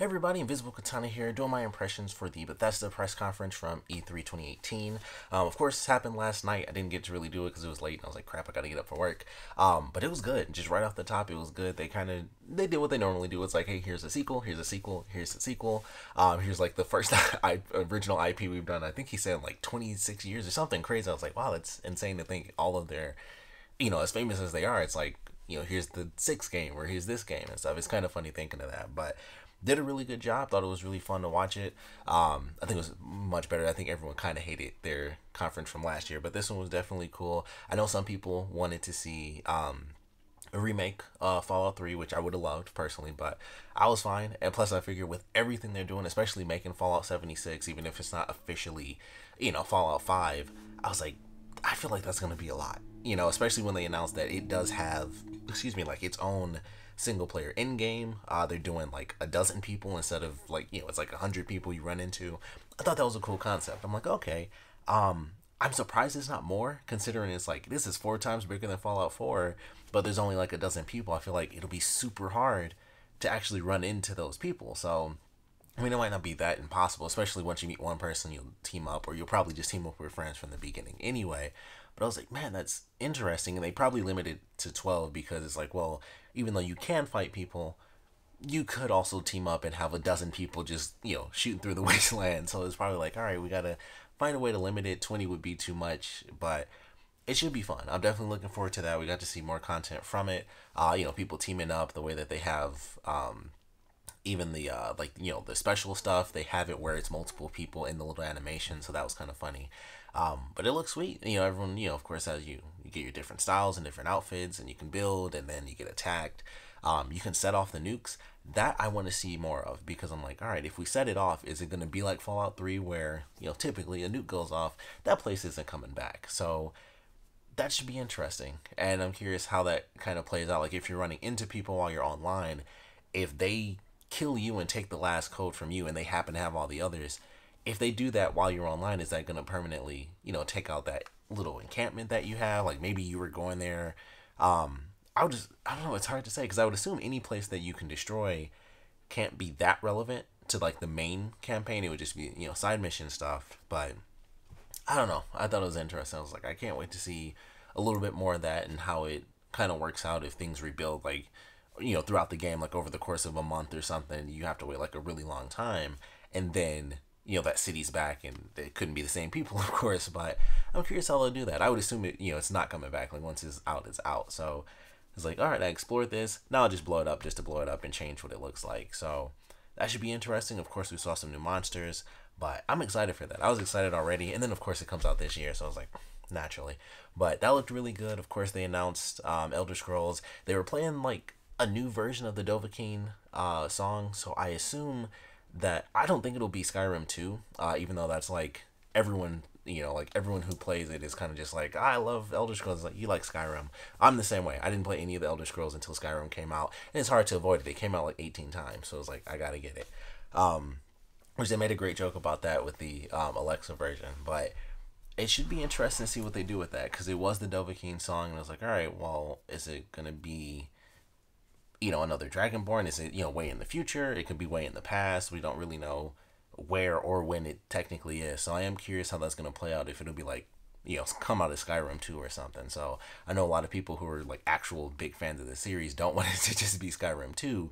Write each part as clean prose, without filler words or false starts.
Hey everybody, Invisiblekatana here, doing my impressions for the Bethesda press conference from E3 2018. Of course, this happened last night. I didn't get to really do it because it was late. And I was like, crap, I gotta get up for work. But it was good. Just right off the top, it was good. They did what they normally do. It's like, hey, here's a sequel, here's a sequel, here's a sequel. Here's like the first original IP we've done. I think he said like 26 years or something crazy. I was like, wow, that's insane to think all of their, as famous as they are, it's like, here's the sixth game or here's this game and stuff. It's kind of funny thinking of that, but did a really good job. Thought it was really fun to watch it. I think it was much better. I think everyone kind of hated their conference from last year, but this one was definitely cool. I know some people wanted to see a remake of Fallout 3, which I would have loved personally, but I was fine. And plus, I figured with everything they're doing, especially making Fallout 76, even if it's not officially, Fallout 5, I was like, I feel like that's going to be a lot. Especially when they announced that it does have, like its own single player in game. They're doing like a dozen people instead of like, it's like 100 people you run into. I thought that was a cool concept. I'm like, okay. I'm surprised it's not more, considering it's like this is 4 times bigger than Fallout 4, but there's only like a dozen people. I feel like it'll be super hard to actually run into those people. So I mean, it might not be that impossible, especially once you meet one person, you'll team up, or you'll probably just team up with friends from the beginning anyway. But I was like, man, that's interesting. And they probably limited to 12 because it's like, well, even though you can fight people, you could also team up and have a dozen people just, shooting through the wasteland. So it's probably like, all right, we got to find a way to limit it. 20 would be too much, but it should be fun. I'm definitely looking forward to that. We got to see more content from it. People teaming up the way that they have, even the the special stuff. They have it where it's multiple people in the little animation, so that was kind of funny. But it looks sweet. Everyone, of course, as you get your different styles and different outfits, and you can build, and then you get attacked. You can set off the nukes. That I want to see more of, because I'm like, all right, if we set it off, is it going to be like Fallout 3 where, typically a nuke goes off, that place isn't coming back. So that should be interesting. And I'm curious how that kind of plays out. Like if you're running into people while you're online, if they kill you and take the last code from you and they happen to have all the others, if they do that while you're online, is that going to permanently, take out that little encampment that you have? Like maybe you were going there. I don't know, it's hard to say, because I would assume any place that you can destroy can't be that relevant to like the main campaign. It would just be, side mission stuff. But I don't know. I thought it was interesting. I was like, I can't wait to see a little bit more of that and how it kind of works out if things rebuild, like, throughout the game, like over the course of a month or something. You have to wait like a really long time, and then that city's back, and it couldn't be the same people, of course. But I'm curious how they'll do that. I would assume it, it's not coming back. Like once it's out, it's out. So it's like, all right, I explored this. Now I'll just blow it up just to blow it up and change what it looks like. So that should be interesting. Of course, we saw some new monsters, but I'm excited for that. I was excited already, and then of course it comes out this year, so I was like, naturally. But that looked really good. Of course, they announced Elder Scrolls. They were playing like a new version of the Dovahkiin song, so I assume that I don't think it'll be Skyrim 2, even though that's like everyone, like everyone who plays it is kind of just like, I love Elder Scrolls. Like, you like Skyrim. I'm the same way. I didn't play any of the Elder Scrolls until Skyrim came out, and it's hard to avoid it. It came out like 18 times, so it's like, I gotta get it. Which they made a great joke about that with the Alexa version, but it should be interesting to see what they do with that, because it was the Dovahkiin song, and I was like, all right, well, is it gonna be another Dragonborn? Is it, way in the future? It could be way in the past. We don't really know where or when it technically is. So I am curious how that's going to play out, if it'll be like, come out of Skyrim 2 or something. So I know a lot of people who are like actual big fans of the series don't want it to just be Skyrim 2,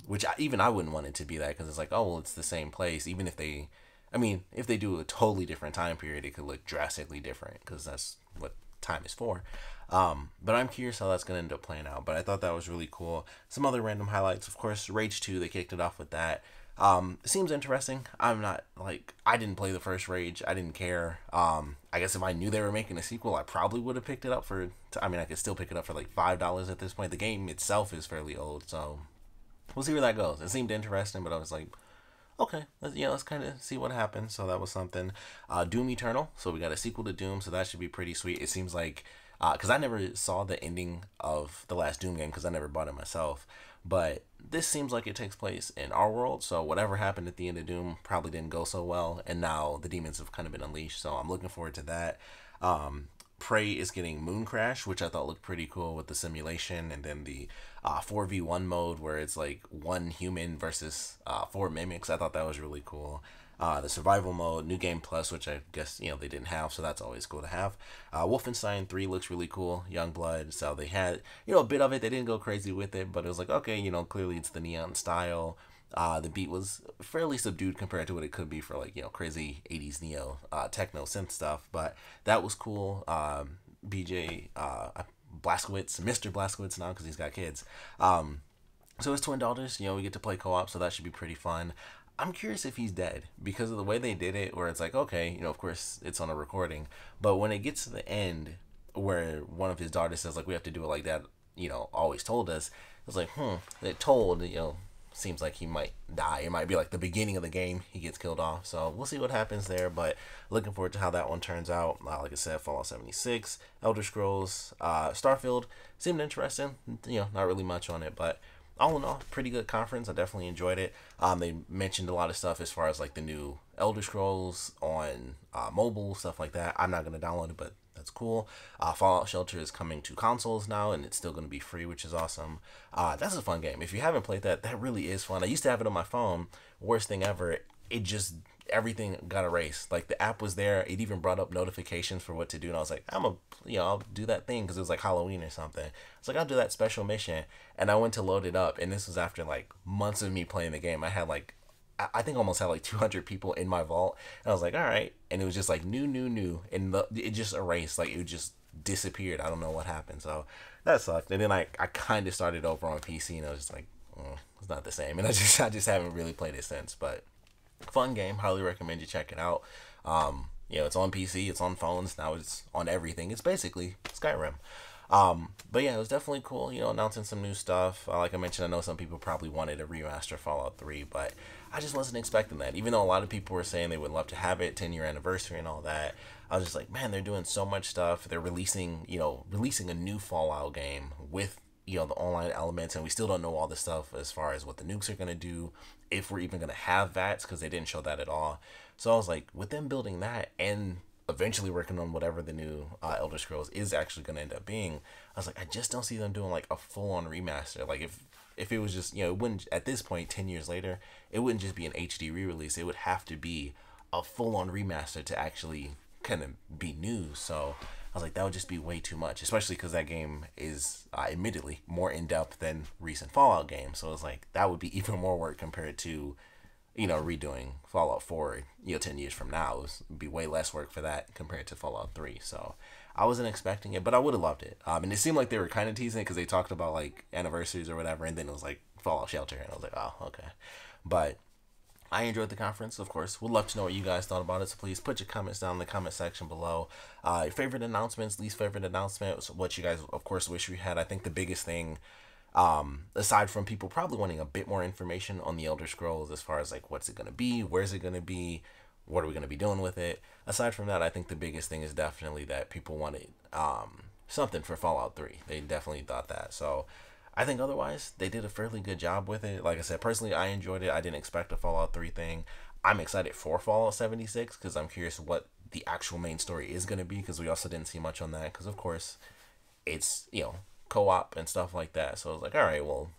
which even I wouldn't want it to be that, because it's like, oh, well, it's the same place. Even if they, if they do a totally different time period, it could look drastically different, because that's what time is for. But I'm curious how that's going to end up playing out. But I thought that was really cool. Some other random highlights, of course, Rage 2, they kicked it off with that. It seems interesting. I'm not, like, I didn't play the first Rage. I didn't care. I guess if I knew they were making a sequel, I probably would have picked it up for, I could still pick it up for like $5 at this point. The game itself is fairly old, so we'll see where that goes. It seemed interesting, but I was like, okay, let's kind of see what happens. So that was something. Doom Eternal. So we got a sequel to Doom, so that should be pretty sweet. It seems like, because I never saw the ending of the last Doom game, because I never bought it myself. But this seems like it takes place in our world, so whatever happened at the end of Doom probably didn't go so well, and now the demons have kind of been unleashed, so I'm looking forward to that. Prey is getting Moon Crash, which I thought looked pretty cool with the simulation, and then the 4v1 mode where it's like one human versus four mimics. I thought that was really cool. The survival mode, New Game Plus, which I guess they didn't have, so that's always cool to have. Wolfenstein 3 looks really cool, Youngblood. So they had a bit of it. They didn't go crazy with it, but it was like, okay, clearly it's the neon style. The beat was fairly subdued compared to what it could be for like crazy 80s neo techno synth stuff, but that was cool. BJ Blazkowicz, Mr. Blazkowicz now because he's got kids. So his twin daughters, we get to play co-op, so that should be pretty fun. I'm curious if he's dead because of the way they did it, where it's like, okay, of course it's on a recording, but when it gets to the end where one of his daughters says like we have to do it like that, always told us, it was like, it told, seems like he might die. It might be like the beginning of the game he gets killed off, so we'll see what happens there, but looking forward to how that one turns out. Like I said, Fallout 76, Elder Scrolls, Starfield seemed interesting. Not really much on it, but all in all, pretty good conference. I definitely enjoyed it. They mentioned a lot of stuff as far as like the new Elder Scrolls on mobile, stuff like that. I'm not going to download it, but that's cool. Fallout Shelter is coming to consoles now, and it's still going to be free, which is awesome. That's a fun game. If you haven't played that, that really is fun. I used to have it on my phone. Worst thing ever. It just, everything got erased. Like the app was there. It even brought up notifications for what to do, and I was like, I'll do that thing because it was like Halloween or something. It's like, I'll do that special mission, and I went to load it up, and this was after like months of me playing the game. I had like, I think almost had like 200 people in my vault, and I was like, all right, and it was just like new, and it just erased, like it just disappeared. I don't know what happened, so that sucked. And then I kind of started over on PC, and I was just like, it's not the same, and I just haven't really played it since. But fun game, highly recommend you check it out. It's on PC, it's on phones, now it's on everything. It's basically Skyrim. But yeah, it was definitely cool, announcing some new stuff. Like I mentioned, I know some people probably wanted a remaster Fallout 3, but I just wasn't expecting that. Even though a lot of people were saying they would love to have it, 10-year anniversary and all that, I was just like, man, they're doing so much stuff. They're releasing a new Fallout game with, the online elements, and we still don't know all the stuff as far as what the nukes are going to do, if we're even going to have VATS, because they didn't show that at all. So I was like, with them building that and eventually working on whatever the new Elder Scrolls is actually going to end up being, I was like, I just don't see them doing like a full-on remaster. Like if it was just, it wouldn't, at this point, 10 years later, it wouldn't just be an HD re-release. It would have to be a full-on remaster to actually kind of be new. So I was like, that would just be way too much, especially because that game is admittedly more in-depth than recent Fallout games. So it's like, that would be even more work compared to redoing Fallout 4, 10 years from now. It would be way less work for that compared to Fallout 3. So I wasn't expecting it, but I would have loved it. And it seemed like they were kind of teasing it because they talked about like anniversaries or whatever, and then it was like Fallout Shelter, and I was like, oh, okay. But I enjoyed the conference, of course. Would love to know what you guys thought about it, so please put your comments down in the comment section below. Your favorite announcements, least favorite announcements, what you guys, of course, wish we had. I think the biggest thing, aside from people probably wanting a bit more information on the Elder Scrolls as far as like what's it going to be, where's it going to be, what are we going to be doing with it. Aside from that, I think the biggest thing is definitely that people wanted something for Fallout 3. They definitely thought that. So I think otherwise they did a fairly good job with it. Like I said, personally, I enjoyed it. I didn't expect a Fallout 3 thing. I'm excited for Fallout 76 because I'm curious what the actual main story is going to be, because we also didn't see much on that because, of course, it's, co-op and stuff like that. So I was like, all right, well,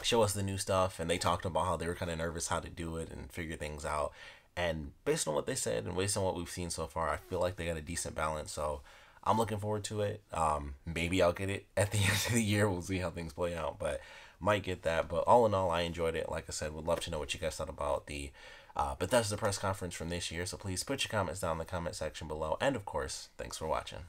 show us the new stuff. And they talked about how they were kind of nervous how to do it and figure things out. And based on what they said and based on what we've seen so far, I feel like they got a decent balance. So I'm looking forward to it. Maybe I'll get it at the end of the year. We'll see how things play out, but might get that. But all in all, I enjoyed it. Like I said, would love to know what you guys thought about the Bethesda press conference from this year. So please put your comments down in the comment section below. And of course, thanks for watching.